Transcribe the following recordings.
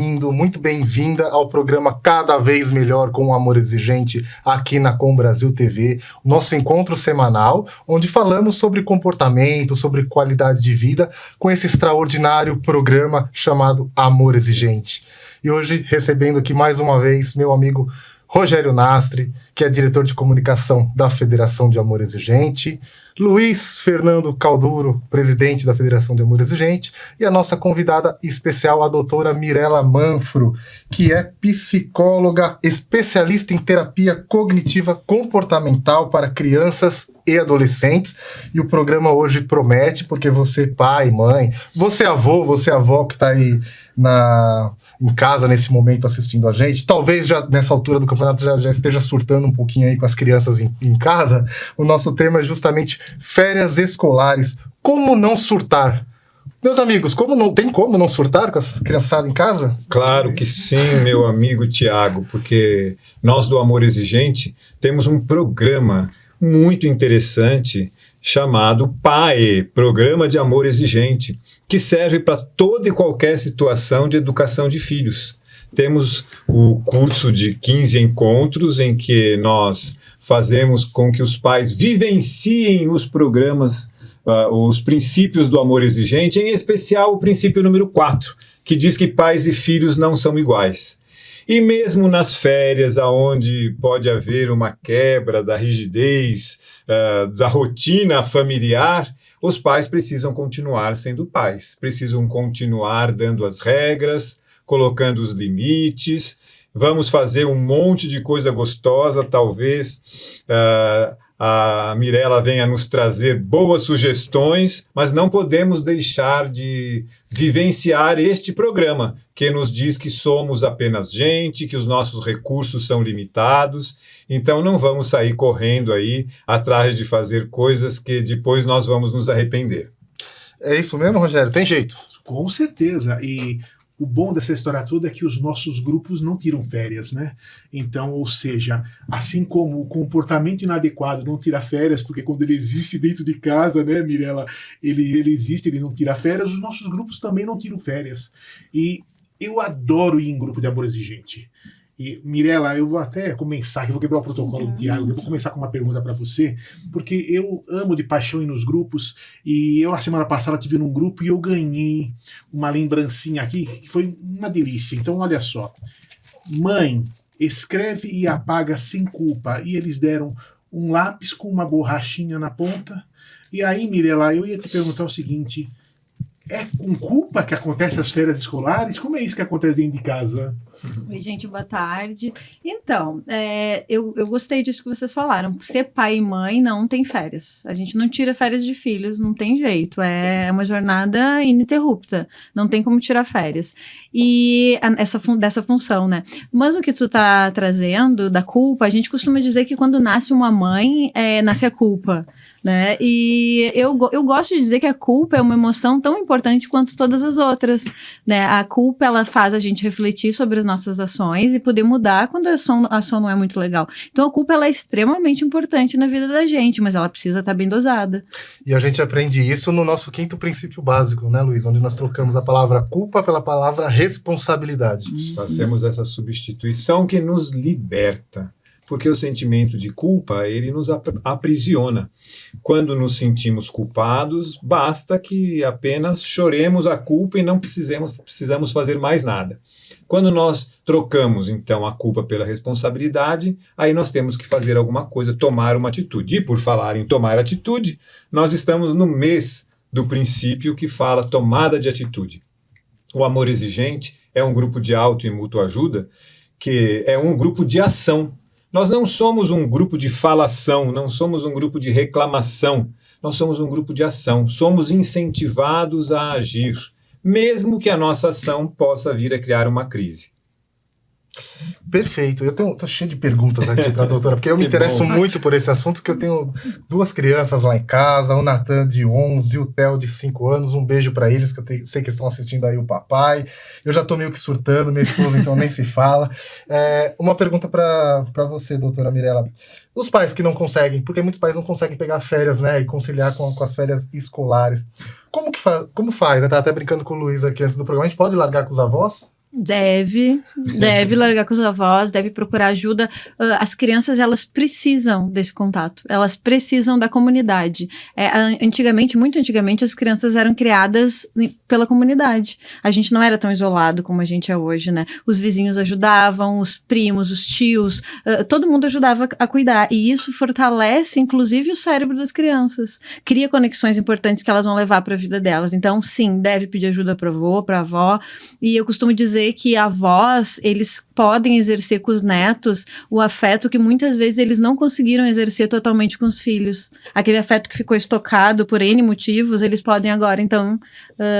bem-vindo, muito bem-vinda ao programa Cada Vez Melhor com o Amor Exigente aqui na Com Brasil TV, nosso encontro semanal, onde falamos sobre comportamento, sobre qualidade de vida, com esse extraordinário programa chamado Amor Exigente. E hoje, recebendo aqui mais uma vez meu amigo Rogério Nastri, que é diretor de comunicação da Federação de Amor Exigente, Luiz Fernando Calduro, presidente da Federação de Amor Exigente, e a nossa convidada especial, a doutora Mirela Manfro, que é psicóloga, especialista em terapia cognitiva comportamental para crianças e adolescentes. E o programa hoje promete, porque você, pai, mãe, você avô que está aí em casa nesse momento assistindo a gente, talvez já nessa altura do campeonato já esteja surtando um pouquinho aí com as crianças em casa. O nosso tema é justamente férias escolares. Como não surtar? Meus amigos, tem como não surtar com a criançada em casa? Claro que sim, meu amigo Tiago, porque nós do Amor Exigente temos um programa muito interessante chamado PAE, Programa de Amor Exigente, que serve para toda e qualquer situação de educação de filhos. Temos o curso de 15 encontros em que nós fazemos com que os pais vivenciem os programas, os princípios do amor exigente, em especial o princípio número 4, que diz que pais e filhos não são iguais. E mesmo nas férias, onde pode haver uma quebra da rigidez, da rotina familiar, os pais precisam continuar sendo pais, precisam continuar dando as regras, colocando os limites. Vamos fazer um monte de coisa gostosa, talvez a Mirela venha nos trazer boas sugestões, mas não podemos deixar de vivenciar este programa, que nos diz que somos apenas gente, que os nossos recursos são limitados, então não vamos sair correndo aí atrás de fazer coisas que depois nós vamos nos arrepender. É isso mesmo, Rogério? Tem jeito? Com certeza, e o bom dessa história toda é que os nossos grupos não tiram férias, né? Então, ou seja, assim como o comportamento inadequado não tira férias, porque quando ele existe dentro de casa, né, Mirela, ele existe, ele não tira férias, os nossos grupos também não tiram férias. E eu adoro ir em grupo de amor exigente. E, Mirela, eu vou até começar, eu vou quebrar o protocolo do Tiago, eu vou começar com uma pergunta para você, porque eu amo de paixão ir nos grupos, e eu, a semana passada, estive num grupo e eu ganhei uma lembrancinha aqui, que foi uma delícia. Então, olha só. Mãe, escreve e apaga sem culpa. E eles deram um lápis com uma borrachinha na ponta. E aí, Mirela, eu ia te perguntar o seguinte, é com culpa que acontecem as férias escolares? Como é isso que acontece dentro de casa? Oi, gente, boa tarde. Então, eu gostei disso que vocês falaram. Ser pai e mãe não tem férias. A gente não tira férias de filhos, não tem jeito. É uma jornada ininterrupta. Não tem como tirar férias. E dessa função, né? Mas o que tu tá trazendo da culpa, a gente costuma dizer que quando nasce uma mãe, nasce a culpa. Né? E eu gosto de dizer que a culpa é uma emoção tão importante quanto todas as outras, né? A culpa, ela faz a gente refletir sobre as nossas ações e poder mudar quando a ação não é muito legal. Então a culpa, ela é extremamente importante na vida da gente, mas ela precisa estar bem dosada. E a gente aprende isso no nosso 5º princípio básico, né, Luiz? Onde nós trocamos a palavra culpa pela palavra responsabilidade. Fazemos essa substituição que nos liberta. Porque o sentimento de culpa, ele nos aprisiona. Quando nos sentimos culpados, basta que apenas choremos a culpa e não precisamos fazer mais nada. Quando nós trocamos, então, a culpa pela responsabilidade, aí nós temos que fazer alguma coisa, tomar uma atitude. E por falar em tomar atitude, nós estamos no mês do princípio que fala tomada de atitude. O Amor Exigente é um grupo de auto e mútua ajuda, que é um grupo de ação. Nós não somos um grupo de falação, não somos um grupo de reclamação, nós somos um grupo de ação, somos incentivados a agir, mesmo que a nossa ação possa vir a criar uma crise. Perfeito, eu tô cheio de perguntas aqui para a doutora, porque eu me interesso muito por esse assunto, porque eu tenho 2 crianças lá em casa, o Natan de 11 e o Theo de 5 anos, um beijo para eles, que eu sei que estão assistindo aí o papai, eu já tô meio que surtando, minha esposa então nem se fala. Uma pergunta para você, doutora Mirela, os pais que não conseguem, porque muitos pais não conseguem pegar férias, né, e conciliar com as férias escolares, como faz, né, tá até brincando com o Luiz aqui antes do programa, a gente pode largar com os avós? Deve largar com os avós, deve procurar ajuda. As crianças, elas precisam desse contato, elas precisam da comunidade. Muito antigamente, as crianças eram criadas pela comunidade. A gente não era tão isolado como a gente é hoje, né? Os vizinhos ajudavam, os primos, os tios, todo mundo ajudava a cuidar. E isso fortalece, inclusive, o cérebro das crianças. Cria conexões importantes que elas vão levar para a vida delas. Então, sim, deve pedir ajuda para o avô, para a avó. E eu costumo dizer que avós, eles podem exercer com os netos o afeto que muitas vezes eles não conseguiram exercer totalmente com os filhos. Aquele afeto que ficou estocado por N motivos, eles podem agora, então,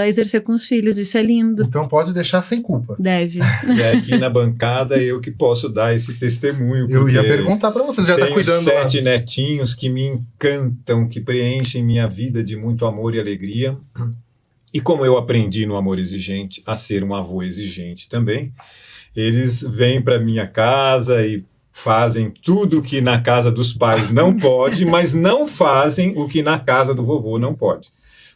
exercer com os filhos. Isso é lindo. Então pode deixar sem culpa. Deve. E aqui na bancada eu que posso dar esse testemunho. Eu ia perguntar para vocês, já está cuidando tenho 7 netinhos que me encantam, que preenchem minha vida de muito amor e alegria. E como eu aprendi no Amor Exigente a ser um avô exigente também, eles vêm para minha casa e fazem tudo que na casa dos pais não pode, mas não fazem o que na casa do vovô não pode.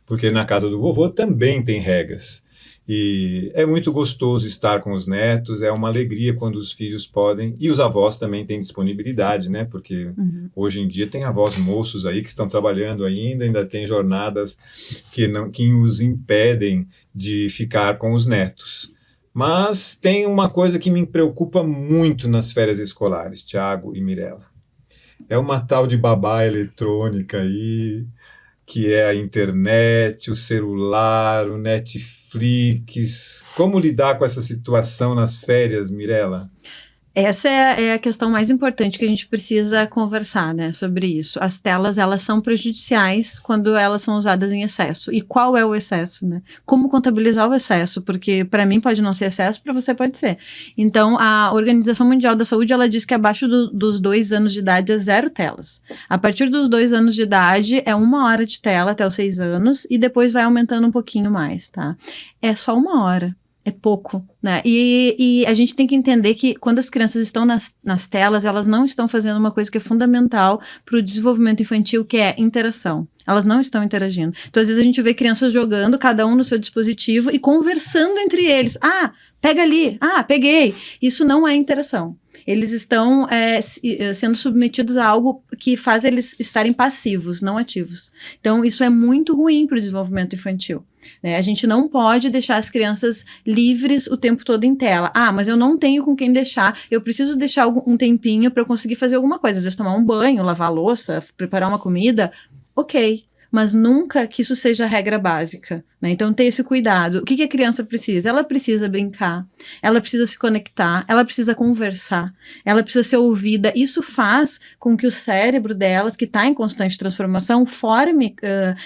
Porque na casa do vovô também tem regras. E é muito gostoso estar com os netos, é uma alegria quando os filhos podem, e os avós também têm disponibilidade, né? Porque hoje em dia tem avós moços aí que estão trabalhando ainda tem jornadas que os impedem de ficar com os netos. Mas tem uma coisa que me preocupa muito nas férias escolares, Tiago e Mirella. É uma tal de babá eletrônica aí, que é a internet, o celular, o Netflix. Como lidar com essa situação nas férias, Mirella? Essa é a questão mais importante que a gente precisa conversar, né, sobre isso. As telas, elas são prejudiciais quando elas são usadas em excesso. E qual é o excesso, né? Como contabilizar o excesso? Porque para mim pode não ser excesso, para você pode ser. Então, a Organização Mundial da Saúde, ela diz que abaixo dos 2 anos de idade é 0 telas. A partir dos 2 anos de idade é 1 hora de tela até os 6 anos e depois vai aumentando um pouquinho mais, tá? É só 1 hora. É pouco, né? E a gente tem que entender que quando as crianças estão nas telas, elas não estão fazendo uma coisa que é fundamental para o desenvolvimento infantil, que é interação. Elas não estão interagindo. Então, às vezes, a gente vê crianças jogando, cada um no seu dispositivo, e conversando entre eles. Ah, pega ali. Ah, peguei. Isso não é interação. Eles estão sendo submetidos a algo que faz eles estarem passivos, não ativos. Então, isso é muito ruim para o desenvolvimento infantil, né? A gente não pode deixar as crianças livres o tempo todo em tela. Ah, mas eu não tenho com quem deixar. Eu preciso deixar um tempinho para eu conseguir fazer alguma coisa. Às vezes tomar um banho, lavar a louça, preparar uma comida. Ok. Mas nunca que isso seja a regra básica, né? Então, ter esse cuidado. O que a criança precisa? Ela precisa brincar, ela precisa se conectar, ela precisa conversar, ela precisa ser ouvida. Isso faz com que o cérebro delas, que está em constante transformação, forme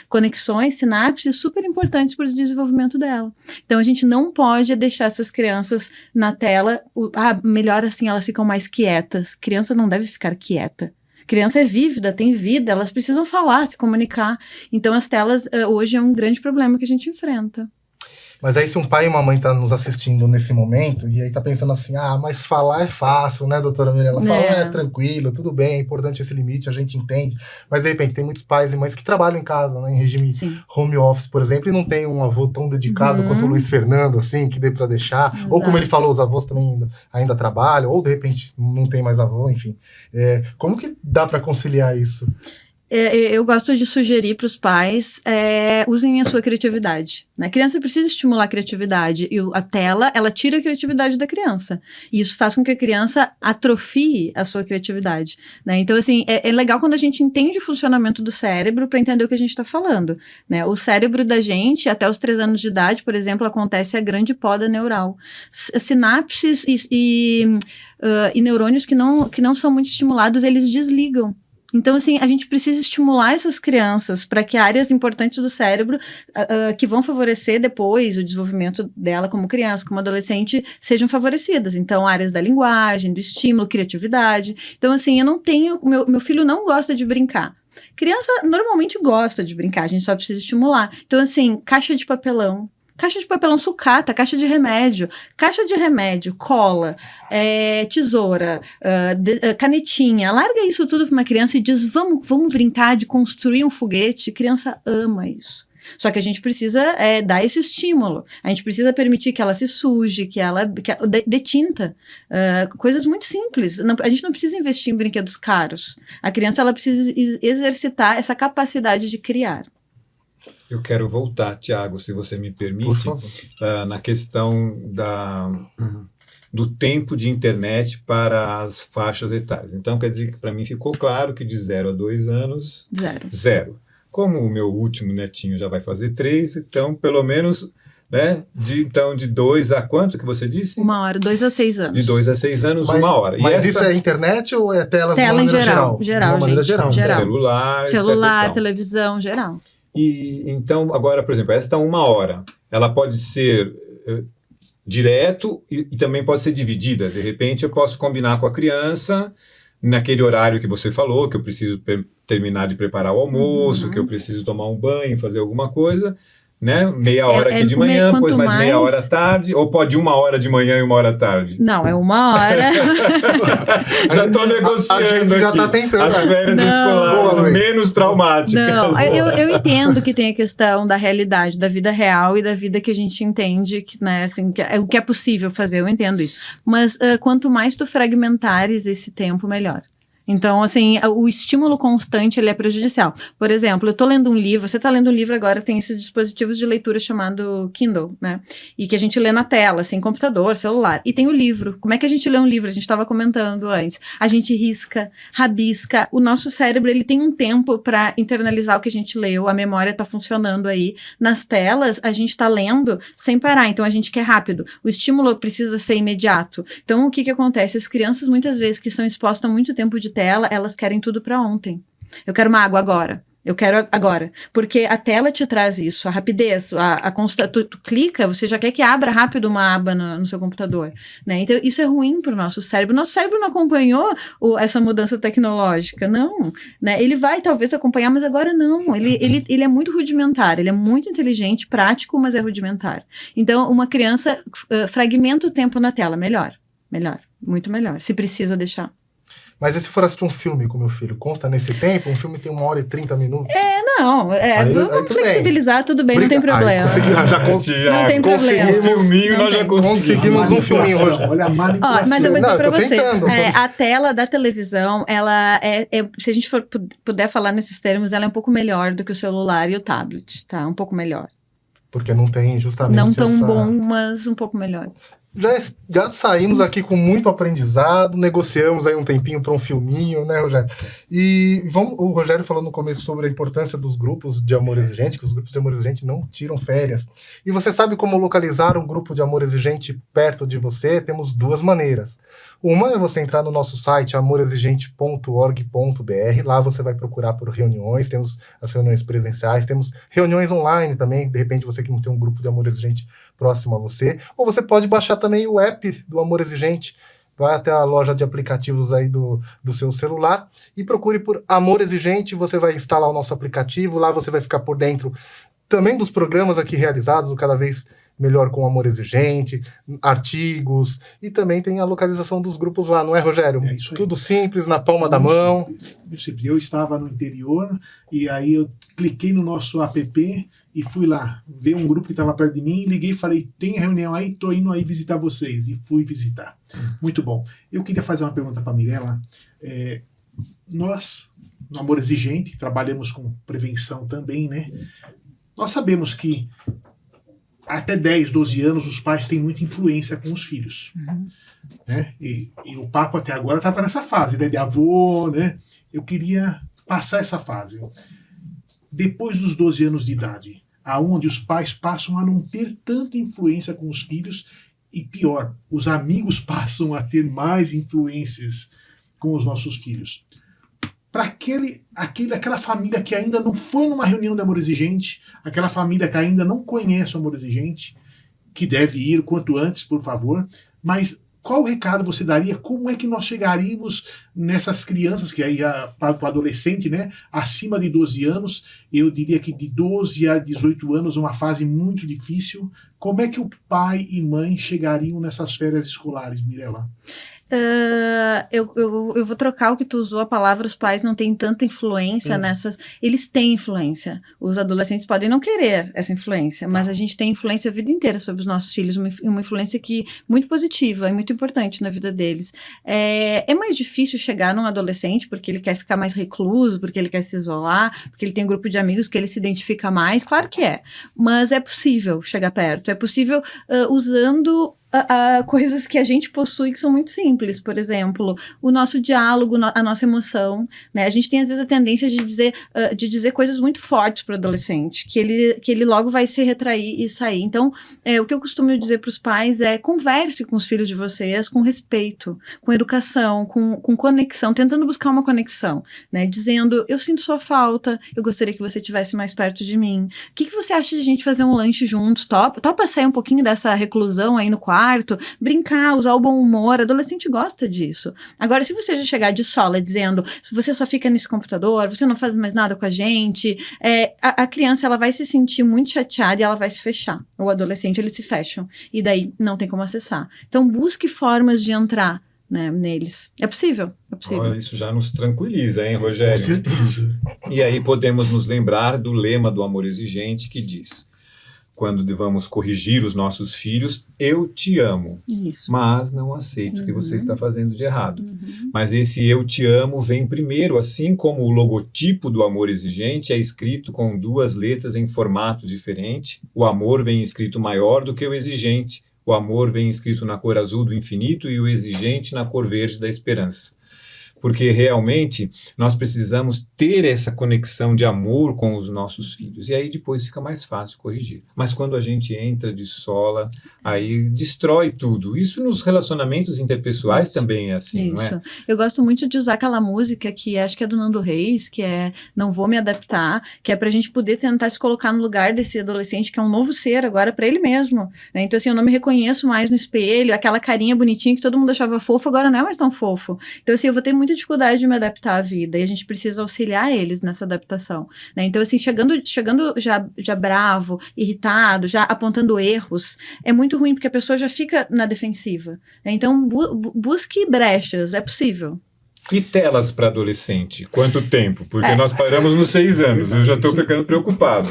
conexões, sinapses super importantes para o desenvolvimento dela. Então, a gente não pode deixar essas crianças na tela. Melhor assim, elas ficam mais quietas. Criança não deve ficar quieta. Criança é vívida, tem vida, elas precisam falar, se comunicar. Então, as telas hoje é um grande problema que a gente enfrenta. Mas aí se um pai e uma mãe tá nos assistindo nesse momento, e aí tá pensando assim, mas falar é fácil, né, doutora Mirella? Falar é tranquilo, tudo bem, é importante esse limite, a gente entende. Mas, de repente, tem muitos pais e mães que trabalham em casa, né, em regime home office, por exemplo, e não tem um avô tão dedicado quanto o Luiz Fernando, assim, que dê pra deixar. Exato. Ou, como ele falou, os avós também ainda trabalham, ou, de repente, não tem mais avô, enfim. Como que dá pra conciliar isso? Eu gosto de sugerir para os pais, usem a sua criatividade, né? A criança precisa estimular a criatividade, e a tela, ela tira a criatividade da criança, e isso faz com que a criança atrofie a sua criatividade, né? Então, assim, é legal quando a gente entende o funcionamento do cérebro para entender o que a gente está falando, né? O cérebro da gente, até os 3 anos de idade, por exemplo, acontece a grande poda neural. Sinapses e neurônios que não são muito estimulados, eles desligam. Então, assim, a gente precisa estimular essas crianças para que áreas importantes do cérebro que vão favorecer depois o desenvolvimento dela como criança, como adolescente, sejam favorecidas. Então, áreas da linguagem, do estímulo, criatividade. Então, assim, eu não tenho... Meu filho não gosta de brincar. Criança normalmente gosta de brincar, a gente só precisa estimular. Então, assim, caixa de papelão, sucata, caixa de remédio, cola, tesoura, canetinha. Larga isso tudo para uma criança e diz, vamos brincar de construir um foguete. Criança ama isso. Só que a gente precisa dar esse estímulo. A gente precisa permitir que ela se suje, que ela dê tinta. Coisas muito simples. A gente não precisa investir em brinquedos caros. A criança ela precisa exercitar essa capacidade de criar. Eu quero voltar, Tiago, se você me permite, na questão do tempo de internet para as faixas etárias. Então, quer dizer que para mim ficou claro que de 0 a 2 anos, zero. Como o meu último netinho já vai fazer 3, então, pelo menos, né, de 2 a quanto que você disse? 1 hora, 2 a 6 anos. De 2 a 6 anos, 1 hora. Mas isso é internet ou é telas tela de maneira geral? De uma maneira geral. Celular, etc. televisão, geral. E então, agora, por exemplo, esta 1 hora, ela pode ser direto e também pode ser dividida. De repente, eu posso combinar com a criança naquele horário que você falou, que eu preciso terminar de preparar o almoço, que eu preciso tomar um banho, fazer alguma coisa, né? Meia hora aqui de manhã, depois mais meia hora à tarde, ou pode 1 hora de manhã e 1 hora à tarde? Não, é 1 hora. Já estou negociando a gente já está tentando. As férias escolares menos traumáticas. Não, eu entendo que tem a questão da realidade, da vida real e da vida que a gente entende, que, né, assim, o que é possível fazer, eu entendo isso. Mas quanto mais tu fragmentares esse tempo, melhor. Então, assim, o estímulo constante, ele é prejudicial. Por exemplo, eu tô lendo um livro, você tá lendo um livro agora, tem esses dispositivos de leitura chamado Kindle, né? E que a gente lê na tela, assim, computador, celular. E tem o livro. Como é que a gente lê um livro? A gente tava comentando antes. A gente risca, rabisca. O nosso cérebro, ele tem um tempo para internalizar o que a gente leu, a memória tá funcionando aí. Nas telas, a gente tá lendo sem parar, então a gente quer rápido. O estímulo precisa ser imediato. Então, o que acontece? As crianças, muitas vezes, que são expostas a muito tempo de tela, elas querem tudo para ontem. Eu quero uma água agora. Eu quero agora. Porque a tela te traz isso, a rapidez, tu clica, você já quer que abra rápido uma aba no seu computador, né? Então, isso é ruim para o nosso cérebro. Nosso cérebro não acompanhou essa mudança tecnológica, não. Né? Ele vai, talvez, acompanhar, mas agora não. Ele é muito rudimentar, ele é muito inteligente, prático, mas é rudimentar. Então, uma criança fragmenta o tempo na tela. Melhor, muito melhor, se precisa deixar. Mas e se for assistir um filme com meu filho? Conta nesse tempo? Um filme tem 1 hora e 30 minutos? Vamos flexibilizar, tudo bem, não tem problema. Não tem problema. Conseguimos um filminho hoje. Olha a manipulação. Mas eu vou dizer pra vocês, a tela da televisão, ela se a gente puder falar nesses termos, ela é um pouco melhor do que o celular e o tablet, tá? Um pouco melhor. Porque não tem justamente não tão bom, mas um pouco melhor. Já saímos aqui com muito aprendizado, negociamos aí um tempinho para um filminho, né, Rogério? E o Rogério falou no começo sobre a importância dos grupos de amor exigente, que os grupos de amor exigente não tiram férias. E você sabe como localizar um grupo de amor exigente perto de você? Temos 2 maneiras. Uma é você entrar no nosso site amorexigente.org.br, lá você vai procurar por reuniões, temos as reuniões presenciais, temos reuniões online também, de repente você que não tem um grupo de amor exigente próximo a você, ou você pode baixar também o app do Amor Exigente, vai até a loja de aplicativos aí do seu celular e procure por Amor Exigente, você vai instalar o nosso aplicativo, lá você vai ficar por dentro também dos programas aqui realizados, Cada Vez Melhor com o Amor Exigente, artigos, e também tem a localização dos grupos lá, não é, Rogério? É isso aí. Tudo simples, na palma da mão. Eu estava no interior, e aí eu cliquei no nosso app e fui lá ver um grupo que estava perto de mim, liguei e falei, tem reunião aí? Estou indo aí visitar vocês, e fui visitar. Muito bom. Eu queria fazer uma pergunta para a Mirella. Nós, no Amor Exigente, trabalhamos com prevenção também, né? Nós sabemos que até 10, 12 anos, os pais têm muita influência com os filhos. Né? E o Paco até agora estava nessa fase, né, de avô, né? Eu queria passar essa fase. Depois dos 12 anos de idade, aonde os pais passam a não ter tanta influência com os filhos, e pior, os amigos passam a ter mais influências com os nossos filhos. Para aquela família que ainda não foi numa reunião de Amor Exigente, aquela família que ainda não conhece o Amor Exigente, que deve ir quanto antes, por favor, mas qual recado você daria? Como é que nós chegaríamos nessas crianças, que aí para o adolescente, né, acima de 12 anos, eu diria que de 12 a 18 anos, uma fase muito difícil, como é que o pai e mãe chegariam nessas férias escolares, Mirella? Eu vou trocar o que tu usou, a palavra os pais não têm tanta influência nessas. Eles têm influência. Os adolescentes podem não querer essa influência, mas a gente tem influência a vida inteira sobre os nossos filhos, uma influência que muito positiva e muito importante na vida deles. É mais difícil chegar num adolescente porque ele quer ficar mais recluso, porque ele quer se isolar, porque ele tem um grupo de amigos que ele se identifica mais. Claro que é, mas é possível chegar perto. É possível usando coisas que a gente possui que são muito simples, por exemplo, o nosso diálogo, a nossa emoção, né? A gente tem às vezes a tendência de dizer coisas muito fortes para o adolescente, que ele logo vai se retrair e sair. Então, o que eu costumo dizer para os pais é: converse com os filhos de vocês com respeito, com educação, com conexão, tentando buscar uma conexão, né? Dizendo: eu sinto sua falta, eu gostaria que você estivesse mais perto de mim. O que você acha de a gente fazer um lanche juntos? Topa sair um pouquinho dessa reclusão aí no quarto, brincar, usar o bom humor. Adolescente gosta disso. Agora, se você já chegar de sola dizendo: você só fica nesse computador, você não faz mais nada com a gente, a criança ela vai se sentir muito chateada e ela vai se fechar. O adolescente, eles se fecham. E daí não tem como acessar. Então, busque formas de entrar, né, neles. É possível. Olha, isso já nos tranquiliza, hein, Rogério? Com certeza. E aí podemos nos lembrar do lema do Amor Exigente, que diz: quando devamos corrigir os nossos filhos, eu te amo, mas não aceito o que você está fazendo de errado. Mas esse eu te amo vem primeiro, assim como o logotipo do Amor Exigente é escrito com 2 letras em formato diferente. O amor vem escrito maior do que o exigente. O amor vem escrito na cor azul do infinito e o exigente na cor verde da esperança. Porque realmente nós precisamos ter essa conexão de amor com os nossos filhos. E aí depois fica mais fácil corrigir. Mas quando a gente entra de sola, aí destrói tudo. Isso nos relacionamentos interpessoais também é assim, não é? Eu gosto muito de usar aquela música que acho que é do Nando Reis, que é Não Vou Me Adaptar, que é pra gente poder tentar se colocar no lugar desse adolescente que é um novo ser agora pra ele mesmo, né? Então assim, eu não me reconheço mais no espelho, aquela carinha bonitinha que todo mundo achava fofo, agora não é mais tão fofo. Então assim, eu vou ter muita dificuldade de me adaptar à vida e a gente precisa auxiliar eles nessa adaptação, né? Então assim, chegando já bravo, irritado, já apontando erros, é muito ruim porque a pessoa já fica na defensiva, né? Então busque brechas, é possível. E telas para adolescente? Quanto tempo? Porque nós paramos nos 6 anos. Eu já estou ficando preocupado.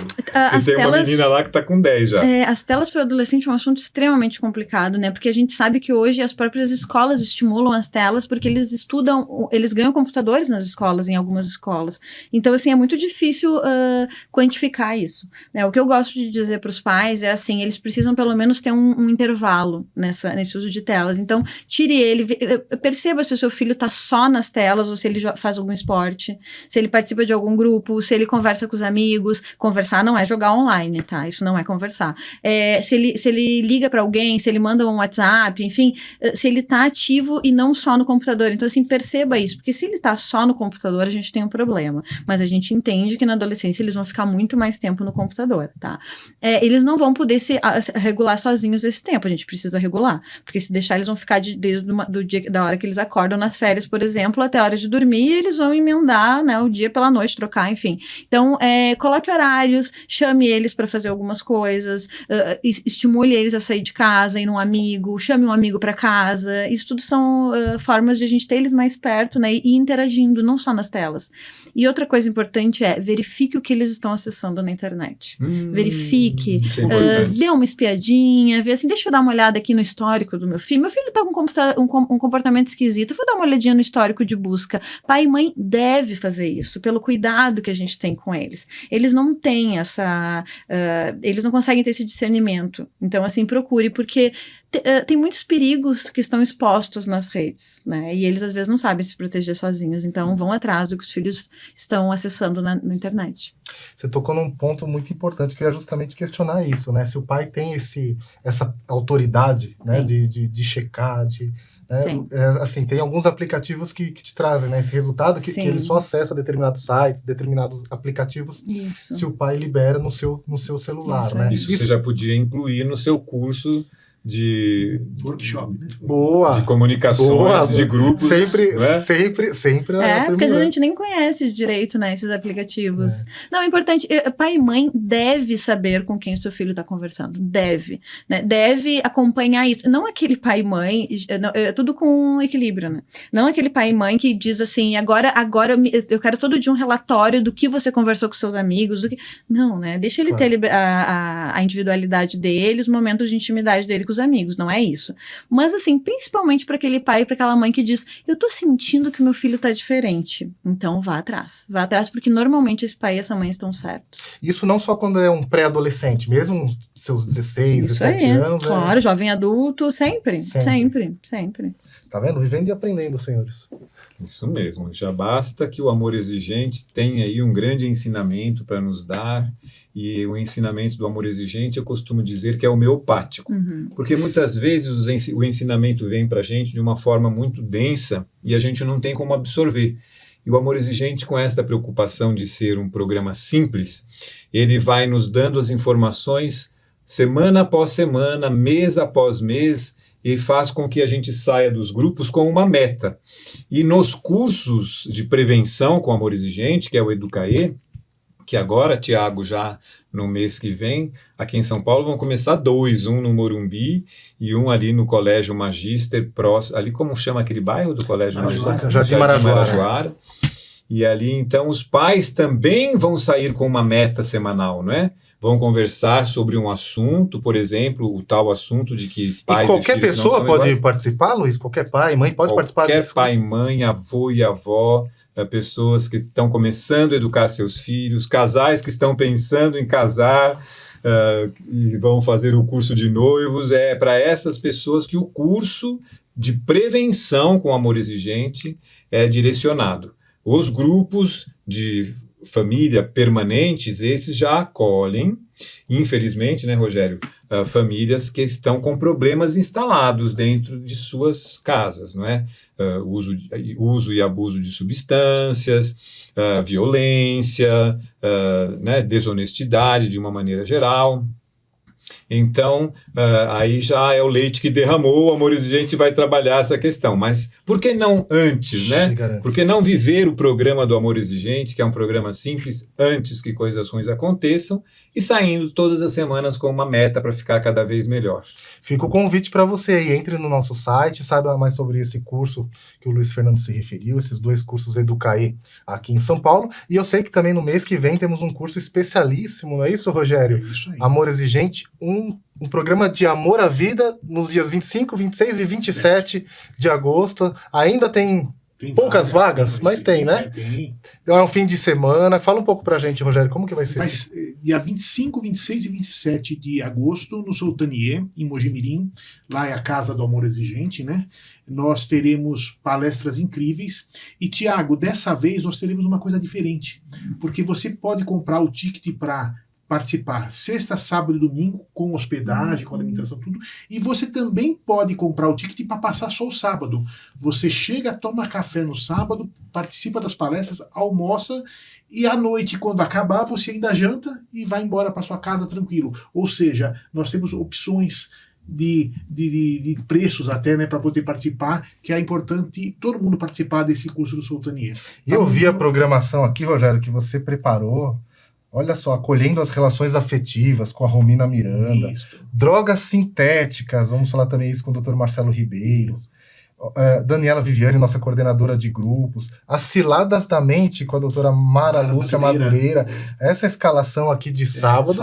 Tem uma menina lá que está com 10 já. As telas para adolescente é um assunto extremamente complicado, né? Porque a gente sabe que hoje as próprias escolas estimulam as telas porque eles estudam, eles ganham computadores nas escolas, em algumas escolas. Então, assim, é muito difícil quantificar isso, né? O que eu gosto de dizer para os pais é assim, eles precisam pelo menos ter um intervalo nesse uso de telas. Então, tire ele, perceba se o seu filho está só nas telas, ou se ele faz algum esporte, se ele participa de algum grupo, se ele conversa com os amigos. Conversar não é jogar online, tá? Isso não é conversar. Se ele liga para alguém, se ele manda um WhatsApp, enfim, se ele tá ativo e não só no computador. Então, assim, perceba isso, porque se ele tá só no computador, a gente tem um problema. Mas a gente entende que na adolescência eles vão ficar muito mais tempo no computador, tá? Eles não vão poder se regular sozinhos esse tempo, a gente precisa regular, porque se deixar eles vão ficar desde do dia, da hora que eles acordam nas férias, por exemplo, até a hora de dormir, e eles vão emendar, né, o dia pela noite, trocar, enfim. Então, coloque horários, chame eles para fazer algumas coisas, estimule eles a sair de casa, ir num amigo, chame um amigo para casa. Isso tudo são formas de a gente ter eles mais perto, né, e interagindo, não só nas telas. E outra coisa importante é, verifique o que eles estão acessando na internet. Verifique, dê uma espiadinha, vê assim, deixa eu dar uma olhada aqui no histórico do meu filho. Meu filho tá com um comportamento esquisito, eu vou dar uma olhadinha no histórico de busca. Pai e mãe deve fazer isso, pelo cuidado que a gente tem com eles. Eles não têm eles não conseguem ter esse discernimento. Então, assim, procure, porque tem muitos perigos que estão expostos nas redes, né? E eles, às vezes, não sabem se proteger sozinhos. Então, vão atrás do que os filhos estão acessando na internet. Você tocou num ponto muito importante, que é justamente questionar isso, né? Se o pai tem essa autoridade, né? De checar, assim, tem alguns aplicativos que te trazem, né, esse resultado, que ele só acessa determinados sites, determinados aplicativos, se o pai libera no seu celular, né? Isso você já podia incluir no seu curso de Workshop, né? Boa. de comunicações, Boa. de grupos. Sempre, né? sempre Porque às vezes a gente nem conhece direito, né, esses aplicativos. Não, é importante, pai e mãe deve saber com quem o seu filho está conversando, deve, né, deve acompanhar isso, não aquele pai e mãe, tudo com equilíbrio, né, não aquele pai e mãe que diz assim, agora eu quero todo dia um relatório do que você conversou com seus amigos, não, né, deixa ele ter a individualidade dele, os momentos de intimidade dele com os amigos, não é isso. Mas assim, principalmente para aquele pai e para aquela mãe que diz, eu tô sentindo que o meu filho tá diferente, então vá atrás, porque normalmente esse pai e essa mãe estão certos. Isso não só quando é um pré-adolescente, mesmo seus 16, Isso 17 aí, anos. claro, jovem adulto, sempre. Tá vendo? Vivendo e aprendendo, senhores. Isso mesmo, já basta que o amor exigente tenha aí um grande ensinamento para nos dar, e o ensinamento do amor exigente eu costumo dizer que é homeopático, porque muitas vezes o ensinamento vem para a gente de uma forma muito densa e a gente não tem como absorver. E o amor exigente, com esta preocupação de ser um programa simples, ele vai nos dando as informações semana após semana, mês após mês, e faz com que a gente saia dos grupos com uma meta. E nos cursos de prevenção com amor exigente, que é o Educaê, que agora, Tiago, já no mês que vem, aqui em São Paulo, vão começar 2, um no Morumbi e um ali no Colégio Magíster, ali como chama aquele bairro do Colégio Magíster? Jardim Marajoara. E ali, então, os pais também vão sair com uma meta semanal, não é? Vão conversar sobre um assunto, por exemplo, o tal assunto de que pais e qualquer pessoa pode iguais. Participar, Luiz? Qualquer pai, mãe pode participar disso? Qualquer pai, mãe, avô e avó, pessoas que estão começando a educar seus filhos, casais que estão pensando em casar e vão fazer o curso de noivos. É para essas pessoas que o curso de prevenção com amor exigente é direcionado. Os grupos de família permanentes, esses já acolhem, infelizmente, né, Rogério, famílias que estão com problemas instalados dentro de suas casas, não é? Uso e abuso de substâncias, violência, né, desonestidade de uma maneira geral. Então, aí já é o leite que derramou, o amor exigente vai trabalhar essa questão. Mas por que não antes, né? Por que não viver o programa do amor exigente, que é um programa simples, antes que coisas ruins aconteçam, e saindo todas as semanas com uma meta para ficar cada vez melhor? Fica o convite para você aí, entre no nosso site, saiba mais sobre esse curso que o Luiz Fernando se referiu, esses 2 cursos Educaê aqui em São Paulo, e eu sei que também no mês que vem temos um curso especialíssimo, não é isso, Rogério? É isso aí. Amor exigente, um programa de amor à vida nos dias 25, 26 e 27 de agosto. Ainda tem poucas vagas, mas tem, né? Tem. Então é um fim de semana. Fala um pouco pra gente, Rogério, como que vai ser isso? Dia 25, 26 e 27 de agosto, no Sultaniê, em Mojimirim. Lá é a Casa do Amor Exigente, né? Nós teremos palestras incríveis. E, Tiago, dessa vez nós teremos uma coisa diferente. Porque você pode comprar o ticket para participar sexta, sábado e domingo, com hospedagem, com alimentação, tudo. E você também pode comprar o ticket para passar só o sábado. Você chega, toma café no sábado, participa das palestras, almoça, e à noite, quando acabar, você ainda janta e vai embora para sua casa tranquilo. Ou seja, nós temos opções de preços até, né, para poder participar, que é importante todo mundo participar desse curso do Sultaniê. E eu vi a programação aqui, Rogério, que você preparou. Olha só, acolhendo as relações afetivas com a Romina Miranda. Isso. Drogas sintéticas, vamos falar também isso com o Dr. Marcelo Ribeiro. Daniela Viviane, nossa coordenadora de grupos. As Ciladas da Mente com a doutora Mara Lúcia Madureira. Essa escalação aqui de sábado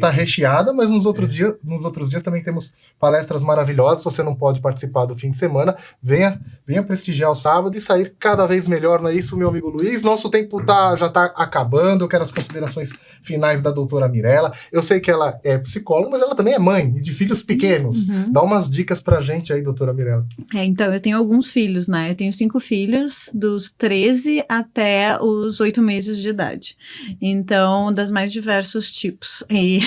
tá recheada, mas nos outros dias também temos palestras maravilhosas. Se você não pode participar do fim de semana, venha prestigiar o sábado e sair cada vez melhor, não é isso, meu amigo Luiz? Nosso tempo já tá acabando. Eu quero as considerações finais da doutora Mirella. Eu sei que ela é psicóloga, mas ela também é mãe de filhos pequenos. Dá umas dicas pra gente aí, doutora Mirella. Então, Então, eu tenho alguns filhos, né? Eu tenho 5 filhos, dos 13 até os 8 meses de idade. Então, das mais diversos tipos. E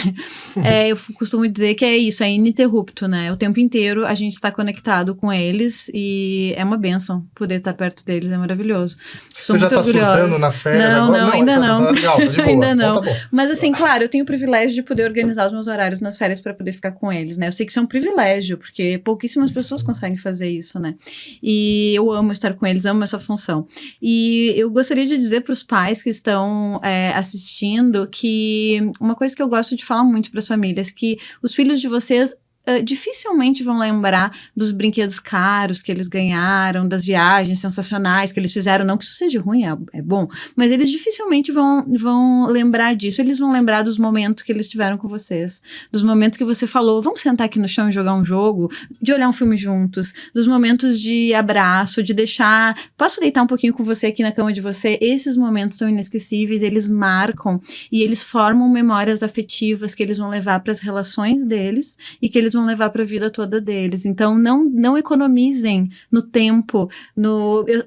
eu costumo dizer que é isso, é ininterrupto, né? O tempo inteiro a gente está conectado com eles e é uma bênção poder estar perto deles, é maravilhoso. Sou Você já muito tá orgulhosa. surtando nas férias Não, agora? não, ainda não. Tá legal, tá de boa. Ainda não. Então tá bom. Mas assim, claro, eu tenho o privilégio de poder organizar os meus horários nas férias para poder ficar com eles, né? Eu sei que isso é um privilégio, porque pouquíssimas pessoas conseguem fazer isso, né? E eu amo estar com eles, amo essa função. E eu gostaria de dizer para os pais que estão assistindo que uma coisa que eu gosto de falar muito para as famílias, que os filhos de vocês dificilmente vão lembrar dos brinquedos caros que eles ganharam, das viagens sensacionais que eles fizeram, não que isso seja ruim, é bom, mas eles dificilmente vão lembrar disso, eles vão lembrar dos momentos que eles tiveram com vocês, dos momentos que você falou, vamos sentar aqui no chão e jogar um jogo, de olhar um filme juntos, dos momentos de abraço, de deixar, posso deitar um pouquinho com você aqui na cama de você, esses momentos são inesquecíveis, eles marcam e eles formam memórias afetivas que eles vão levar para as relações deles e que eles vão levar para a vida toda deles. Então, não economizem no tempo,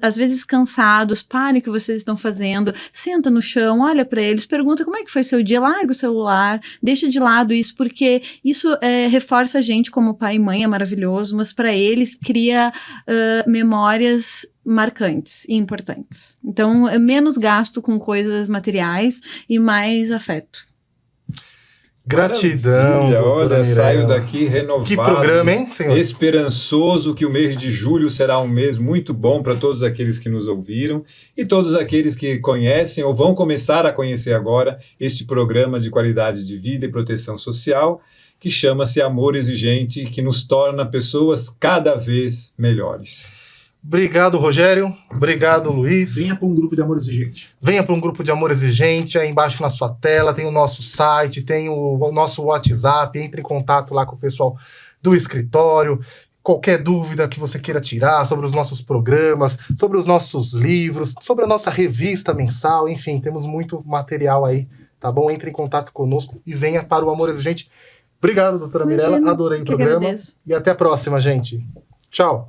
às vezes cansados, parem o que vocês estão fazendo, senta no chão, olha para eles, pergunta como é que foi seu dia, larga o celular, deixa de lado isso, porque isso reforça a gente como pai e mãe, é maravilhoso, mas para eles cria memórias marcantes e importantes. Então, é menos gasto com coisas materiais e mais afeto. Gratidão, Maravilha, doutora olha, Mirella. saio daqui renovado. Que programa, hein, senhor? Esperançoso que o mês de julho será um mês muito bom para todos aqueles que nos ouviram e todos aqueles que conhecem ou vão começar a conhecer agora este programa de qualidade de vida e proteção social que chama-se Amor Exigente, que nos torna pessoas cada vez melhores. Obrigado, Rogério. Obrigado, Luiz. Venha para um grupo de amor exigente. Venha para um grupo de amor exigente, aí embaixo na sua tela tem o nosso site, tem o nosso WhatsApp, entre em contato lá com o pessoal do escritório. Qualquer dúvida que você queira tirar sobre os nossos programas, sobre os nossos livros, sobre a nossa revista mensal, enfim, temos muito material aí, tá bom? Entre em contato conosco e venha para o Amor Exigente. Obrigado, doutora Mirella, adorei o programa. Agradeço. E até a próxima, gente. Tchau.